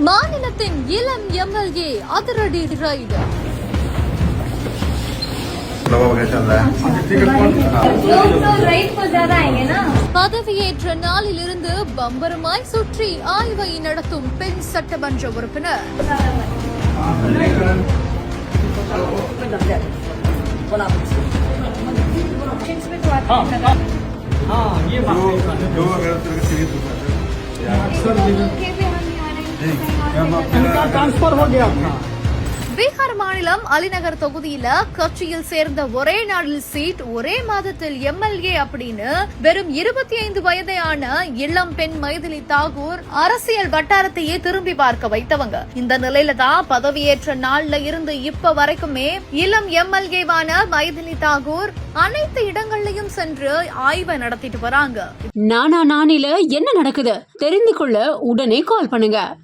மாநிலத்தின் இளம் எம்எல்ஏ அதிரடி ரைடு. பதவியேற்ற நாளிலிருந்து பம்பரமாய் சுற்றி ஆய்வை நடத்தும் பெண் சட்டமன்ற உறுப்பினர். ट्रांसफर हो गया था। பீகார் மாநிலம் அலிநகர் தொகுதியில கட்சியில் சேர்ந்த ஒரே நாளில் சீட் ஒரே மாதத்தில் எம்எல்ஏ அப்படின்னு வெறும் 25 வயதான இளம் பெண் மைதிலி தாகூர் அரசியல் வட்டாரத்தையே திரும்பி பார்க்க வைத்தவங்க. இந்த நிலையில தான் பதவியேற்ற நாள்ல இருந்து இப்ப வரைக்குமே இளம் எம்எல்ஏவான மைதிலி தாகூர் அனைத்து இடங்கள்லயும் சென்று ஆய்வை நடத்திட்டு வராங்க. நானில என்ன நடக்குது தெரிந்து கொள்ள உடனே கால் பண்ணுங்க.